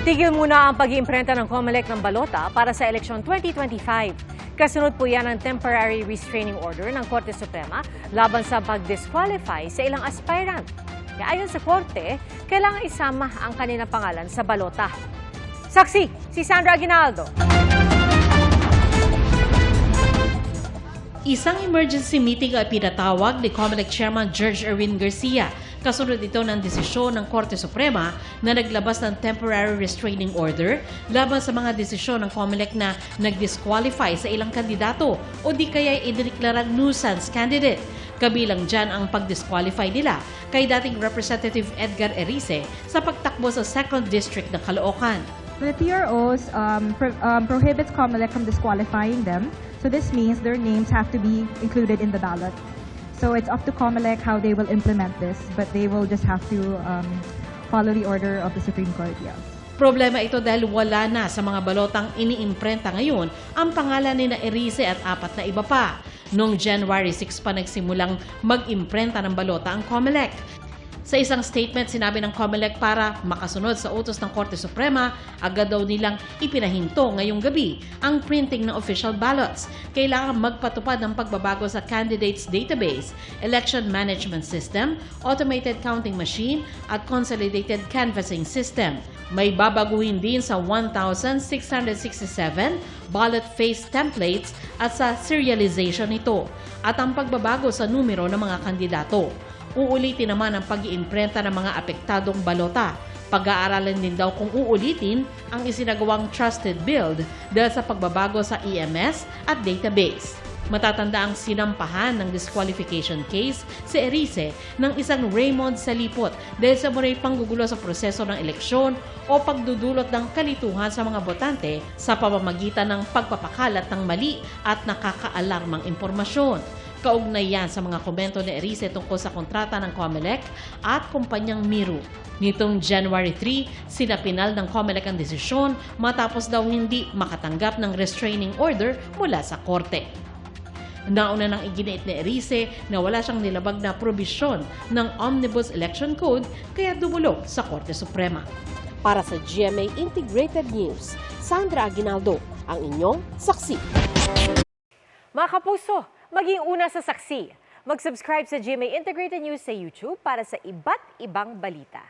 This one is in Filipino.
Itigil muna ang pag-iimprenta ng COMELEC ng balota para sa eleksyon 2025. Kasunod po yan ang temporary restraining order ng Korte Suprema laban sa pag-disqualify sa ilang aspirant. Kaya ayon sa Korte, kailangan isama ang kanilang pangalan sa balota. Saksi, si Sandra Aguinaldo. Isang emergency meeting ay pinatawag ni COMELEC Chairman George Erwin Garcia. Kasunod ito ng desisyon ng Korte Suprema na naglabas ng temporary restraining order laban sa mga desisyon ng COMELEC na nag-disqualify sa ilang kandidato o di kaya idineklarang nuisance candidate. Kabilang dyan ang pag-disqualify nila kay dating Representative Edgar Erice sa pagtakbo sa 2nd District ng Caloocan. The TROs prohibits COMELEC from disqualifying them. So this means their names have to be included in the ballot. So it's up to COMELEC how they will implement this, but they will just have to follow the order of the Supreme Court, yes. Problema ito dahil wala na sa mga balotang iniimprenta ngayon ang pangalan ni na Erice at 4 na iba pa. Noong January 6 pa nagsimulang mag-imprenta ng balota ang COMELEC. Sa isang statement, sinabi ng COMELEC para makasunod sa utos ng Korte Suprema, agad daw nilang ipinahinto ngayong gabi ang printing ng official ballots. Kailangan magpatupad ng pagbabago sa candidates database, election management system, automated counting machine at consolidated canvassing system. May babaguhin din sa 1,667 ballot face templates at sa serialization nito at ang pagbabago sa numero ng mga kandidato. Uulitin naman ang pag-iimprenta ng mga apektadong balota. Pag-aaralan din daw kung uulitin ang isinagawang trusted build dahil sa pagbabago sa EMS at database. Matatanda ang sinampahan ng disqualification case si Erice ng isang Raymond Salipot dahil sa muray panggugulo sa proseso ng eleksyon o pagdudulot ng kalituhan sa mga botante sa pamamagitan ng pagpapakalat ng mali at nakakaalarmang impormasyon. Kaugnay yan sa mga komento ni Erice tungkol sa kontrata ng COMELEC at kumpanyang Miru. Nitong January 3, sinapinal ng COMELEC ang desisyon matapos daw hindi makatanggap ng restraining order mula sa korte. Nauna nang iginiit ni Erice na wala siyang nilabag na probisyon ng Omnibus Election Code kaya dumulog sa Korte Suprema. Para sa GMA Integrated News, Sandra Aguinaldo, ang inyong saksi. Mga kapuso, maging una sa saksi. Mag-subscribe sa GMA Integrated News sa YouTube para sa iba't ibang balita.